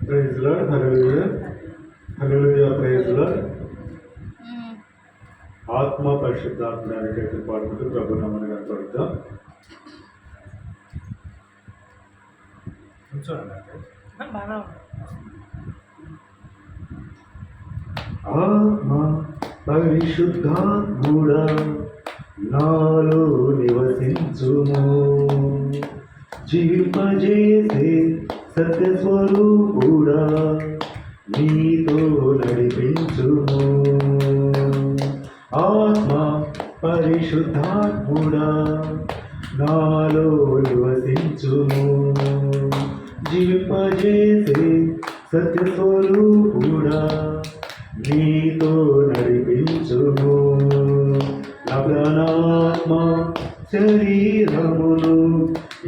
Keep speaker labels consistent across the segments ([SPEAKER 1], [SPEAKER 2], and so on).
[SPEAKER 1] Praise Lord. Hallelujah hallelujah. Praise Lord. ఆత్మ పరిశుద్ధాత్మ అనేటువంటి పాడుకుంటూ ప్రభు నామమున కనపడతాం. ఆత్మ పరిశుద్ధాత్ముడా నాలో నివసించుము, జీవింపజేసే సత్యస్వరూపుడా నీతో నడిపించుము. ఆత్మ పరిశుద్ధాత్ముడా నాలో నివసించుము, జీవింపజేసే సత్యస్వరూపుడా నీతో నడిపించుము. నా ప్రాణాత్మ శరీరమును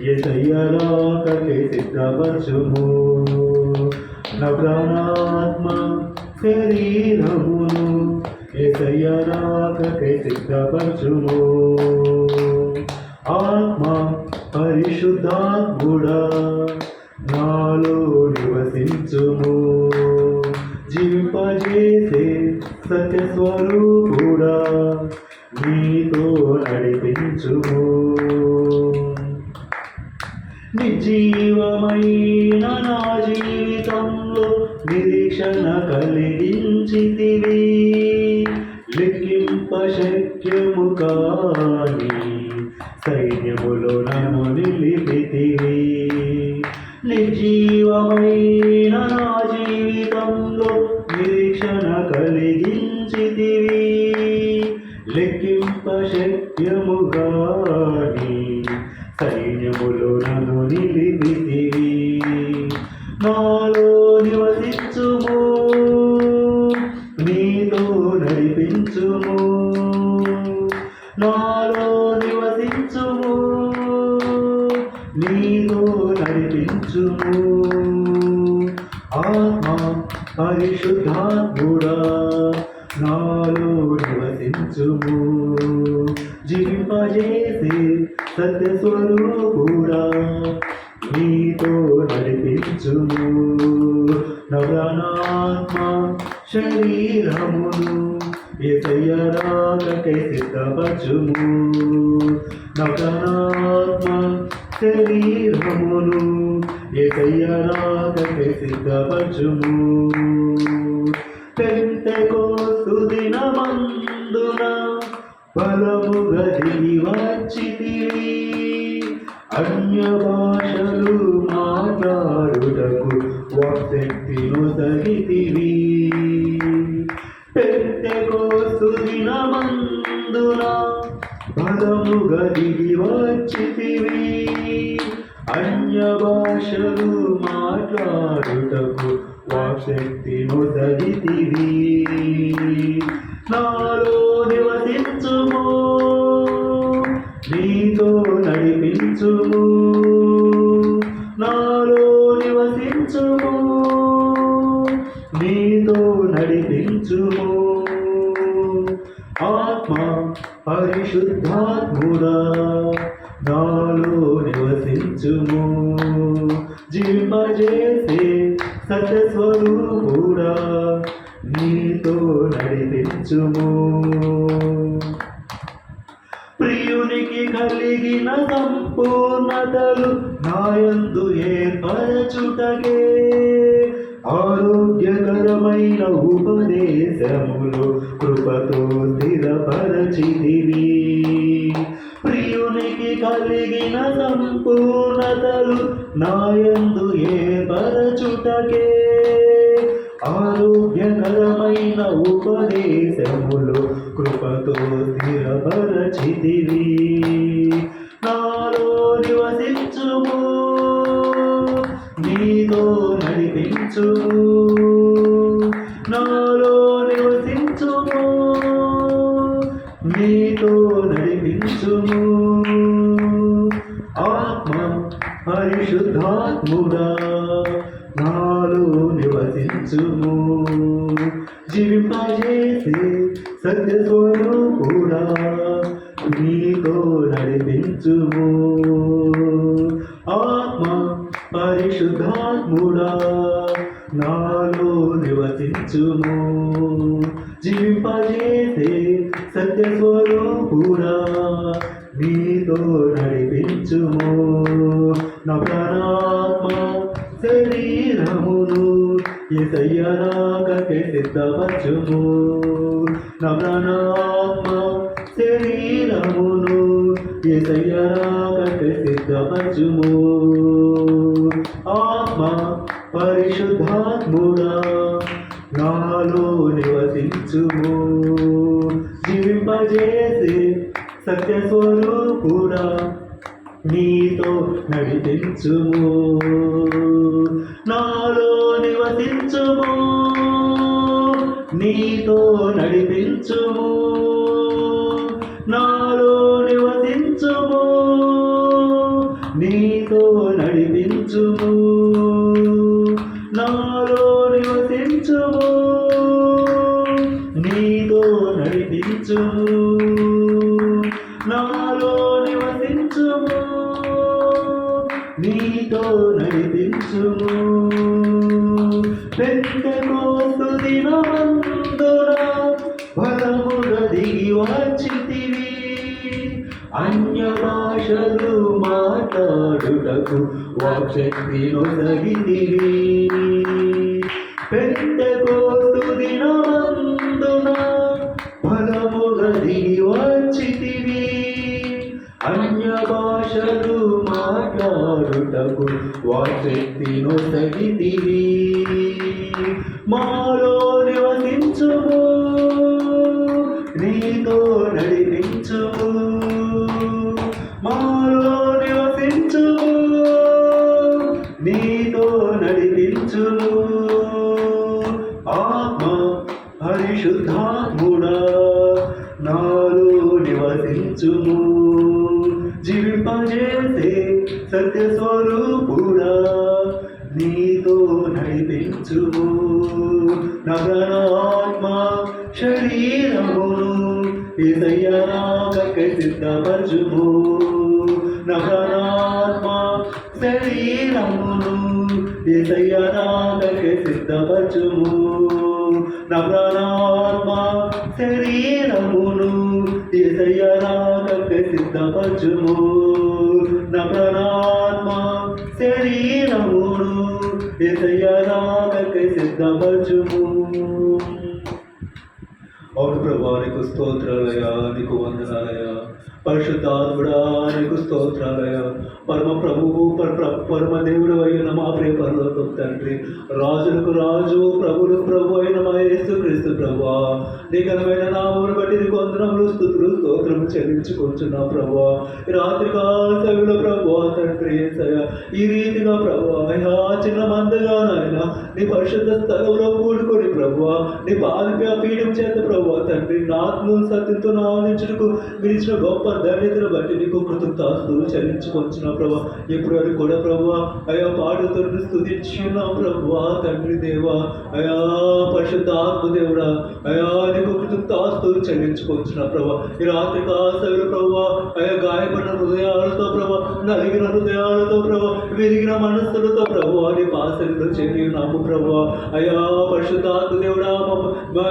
[SPEAKER 1] యేసయ్యరాకై సిద్ధపరచుము. నా ప్రాణాత్మ శరీరమును యేసయ్యరాకై సిద్ధపరచుము. ఆత్మ పరిశుద్ధాత్ముడా నాలో నివసించుము, జీవింపజేసే సత్యస్వరూపుడా నీతో నడిపించుము. నిర్జీవమైన నా జీవితంలో నిరీక్షణ కలిగించితివి, లెక్కింప శక్యము కాని సైన్యములో నన్ను నిలిపితివి. నిర్జీవమైన నా జీవితంలో నిరీక్షణ కలిగించితివి, లెక్కింప శక్యము గాని సైన్యములో నన్ను నిలిపితివి. నాలో నివసించుము, నీతో నడిపించుము. నాలో నివసించుము, నీతో నడిపించుము. ఆత్మ పరిశుద్ధాత్ముడా నాలో నివసించుము, జీవింపజేసే సత్యస్వరూపుడా నీతో నడిపించుము. నవనాత్మ శరీరమును యేసయ్యరాకై సిద్ధపరచుము. నవనాత్మ శరీరమును యేసయ్యరాకై సిద్ధపరచుము. పెంతెకోస్తు దినమందున బలముగా దిగి వచ్చితివి, అన్య భాషలు మాట్లాడుటకు వాక్శక్తిను సగితివి. పెంతెకోస్తు దినమందున బలముగా దిగి వచ్చితివి, అన్య భాషలు మాట్లాడుటకు వాక్శక్తిను సగితివి. నాలో నివసించుము, నీతో నడిపించుము. నాలో నివసించుము, నీతో నడిపించుము. ఆత్మ పరిశుద్ధాత్ముడా నాలో నివసించుము, జీవింపజేసే సత్యస్వరూపుడా నీతో నడిపించుము. ప్రియునికి కలిగిన సంపూర్ణతలు నాయందు ఏర్పరచుటకే, ఆరోగ్యకరమైన ఉపదేశములు కృపతో స్థిరపరచితివి. ప్రియునికి కలిగిన సంపూర్ణతలు నాయందు ఏర్పరచుటకే, ఆరోగ్యకరమైన ఉపదేశములు కృపతో స్థిరపరచితివి. నాలో నివసించుము, నీతో నడిపించుము. నాలో నివసించుము, నీతో నడిపించుము. ఆత్మ పరిశుద్ధాత్ముడా నాలో నివసించుము, జీవింపజేసే సత్యస్వరూపుడా నీతో నడిపించుము. ఆత్మ
[SPEAKER 2] పరిశుద్ధాత్ముడా నాలో నివసించుము, జీవింపజేసే సత్యస్వరూపుడా నీతో నడిపించుము. నా ప్రాణాత్మ శరీరమును యేసయ్య రాకకై సిద్ధపరచుము. నా ప్రాణాత్మ శరీరమును యేసయ్య రాకకై సిద్ధపరచుము. ఆత్మ పరిశుద్ధాత్ముడా నాలో నివసించుము, జీవింపజేసి సత్యస్వరూపుడా నీతో నడిపించుము. నాలో నివసించుము, నీతో నడిపించుము. నాలో నివసించుము, నీతో నడిపించుము. నాలో నివసించుము, నీతో నడిపించుము. నాలో నివసించుము, నీతో నడిపించుము. పెంతెకోస్తు దినమందున బలముగా దిగి వచ్చితివి, అన్య భాషలు మాట్లాడుటకు వాక్శక్తి నొసగితివి. పెంతెకోస్తు దినమందున బలముగా దిగి వచ్చితివి, అన్య భాషలు మాట్లాడుటకు వాక్శక్తి నొసగితివి. మాలో నివసించుము, నీతో నడిపించుము. మాలో నివసించుము, నీతో నడిపించుము. ఆత్మ పరిశుద్ధాత్ముడా నాలో నివసించుము, జీవింపజేసే సత్యస్వరూపుడా నీతో నడిపించుము. నా ప్రాణాత్మ శరీరమును యేసయ్య రాకకై సిద్ధపరచుము. నా ప్రాణాత్మ శరీరమును యేసయ్య రాకకై సిద్ధపరచుము. నా ప్రాణాత్మ శరీరమును యేసయ్య రాకకై సిద్ధపరచుము. నా ప్రాణాత్మ శరీరమును యేసయ్య రాకకై సిద్ధపరచుము. అవును ప్రభువా, నీకు స్తోత్రాలయ్యా, నీకు వందనాలయ్యా. పరిశుద్ధాత్ముడా నీకు స్తోత్రాలయ్యా. పరమ ప్రభువు పరమ దేవుడు అయిన మా ప్రియ పరలోకపు తండ్రి, రాజులకు రాజు ప్రభులకు ప్రభు అయిన మా యేసుక్రీస్తు ప్రభువా, నీ ఘనమైన నామమును బట్టి నీకు వందనములు స్తుతులు స్తోత్రము చెల్లించుకుంటున్నాం ప్రభువా. ఈ రాత్రికాల సమయంలో ప్రభువా తండ్రి యేసయ్యా, ఈ రీతిగా ప్రభువా అయ్యా చిన్న మందగా నాయన నీ పరిశుద్ధ స్థలంలో కూడుకొని ప్రభువా నీ పాదపై పీఠం చేత ప్రభువా తండ్రి నా ఆత్మను సత్యంతో ఆనందించుటకు విరిచిన గొప్ప ధన్యతను బట్టి నీకు కృతజ్ఞతాస్తుతులు చెల్లించుకొచ్చిన ప్రభా. ఇప్పుడు అది కూడా ప్రభువా అయా పాడుతో స్తుతించున్నాం ప్రభువా తండ్రి దేవా. అయా పరిశుద్ధ ఆత్మదేవుడా అయా నీకు కృతజ్ఞతాస్తుతులు చెల్లించుకొచ్చిన ప్రభా. ఈ రాత్రి కాసలు ప్రభువా అయా గాయపడిన హృదయాలతో ప్రభా, నలిగిన హృదయాలతో ప్రభా, విరిగిన మనస్సులతో ప్రభువా నీ పాసలిలో చేరి నాము ప్రభువా. అయా పరిశుద్ధాత్మదేవుడా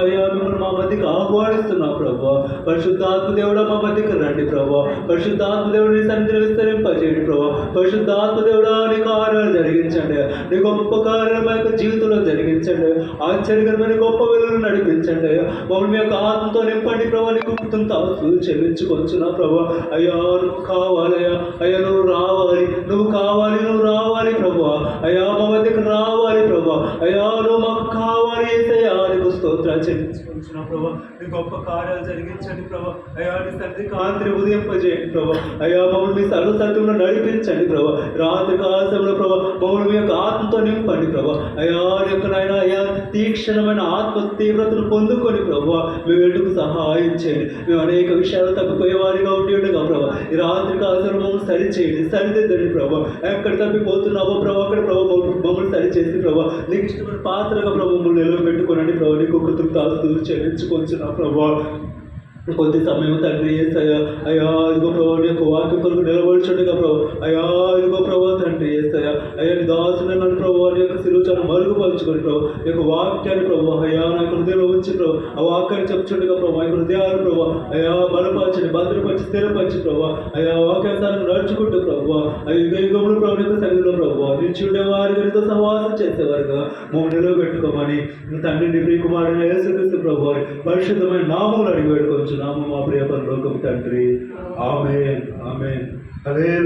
[SPEAKER 2] అయా మిమ్మల్ని మా మధ్యకి ఆహ్వానిస్తున్నాం ప్రభువా. పరిశుద్ధాత్మదేవుడా మా మధ్యకి రండి ప్రభువా. పరిశుద్ధాత్మదేవుడి సన్నిధిని విస్తరింపజేయండి ప్రభువా. పరిశుద్ధాత్మదేవుడా నీ కార్యాలు జరిగించండి, నీ గొప్ప కార్యాలు మా యొక్క జీవితంలో జరిగించండి. ఆశ్చర్యకరమైన గొప్ప వెలుగును నడిపించండి. మమ్మల్ని మీ యొక్క ఆత్మతో నింపండి ప్రభా. నీకు కృతజ్ఞతాస్తుతులు చెల్లించుకొచ్చున్నా ప్రభా. అయ్యా నువ్వు కావాలయ్యా, అయ్యా నువ్వు రావాలి, నువ్వు కావాలి, నువ్వు రావాలి ప్రభువా. అయ్యా మా మధ్యకు రావాలి ప్రభా. అయ్యా నువ్వు మాకు కావాలి యేసయ్యా, నీకు స్తోత్రాలు చెల్లించుకొచ్చున్నా ప్రభా. నీ గొప్ప కార్యాలు జరిగించండి ప్రభా. అయ్యా నీ సన్నిధి కాంతిని ఉదయింపజేయండి ప్రభా. అయ్యా మమ్మల్ని మీ సర్వసత్యంలో నడిపించండి ప్రభా. రాత్రి కాలంలో ప్రభా మమ్మల్ని మీ యొక్క ఆత్మతో నింపండి ప్రభా. అయ్యా నీ యొక్క నాయన అయ్యా తీక్షణమైన ఆత్మ తీవ్రతను పొందుకొని ప్రభా మేము ఎటుకు సహాయం చేయండి. మేము అనేక విషయాలు తప్పిపోయేవారిగా ఉండి ఉండగా ప్రభా ఈ రాత్రి కాలంలో మమ్మల్ని సరిచేయండి, సరిదిద్దండి ప్రభా. ఎక్కడ తప్పిపోతున్నావో ప్రభా అక్కడ ప్రభా మమ్మల్ని సరిచేసి ప్రభా నీకు ఇష్టమైన పాత్రగా ప్రభా మమ్మల్ని నిలబెట్టుకోనండి ప్రభా. నీకు కృతజ్ఞతాస్తుతులు చెల్లించుకొచ్చున్నా ప్రభా. కొద్ది సమయం తండ్రి యేసయ్య అయ్యా ఇదిగో ప్రభావ నీ యొక్క వాక్యం కొరకు నిలబడుచుండగా ప్రభు అయ్యా ఇదిగో ప్రభావ తండ్రి యేసయ్య అయ్యా నీ దాసుని నన్ను ప్రభావ నీ యొక్క సిలువను మరుగుపరుచుకొని ప్రభు నీ యొక్క వాక్యాన్ని ప్రభు అయ్యా నా యొక్క హృదయంలో ఉంచి ప్రభు ఆ వాక్యాన్ని చెప్పుచుండగా ప్రభు ఆ యొక్క హృదయాలు ప్రభు అయ్యా బలపరచని భద్రపరిచి స్థిరపరిచి ప్రభు అయ్యా వాక్యాన్ని నడుచుకుంటూ ప్రభు ఆ యుగంలో ప్రభు యొక్క సన్నిధిలో ప్రభు నిల్చుండే వారిగా నీతో సహవాసం చేసేవారుగా మమ్మల్ని నిలబెట్టుకోమని తండ్రి నీ ప్రియకుమారుని యేసుక్రీస్తు ప్రభు పరిశుద్ధమైన నామములు అడిగి వేడుకొంచున్నాము మా ప్రియ పరలోకపు తండ్రి. ఆమేన్ ఆమేన్. హల్లెలూయా.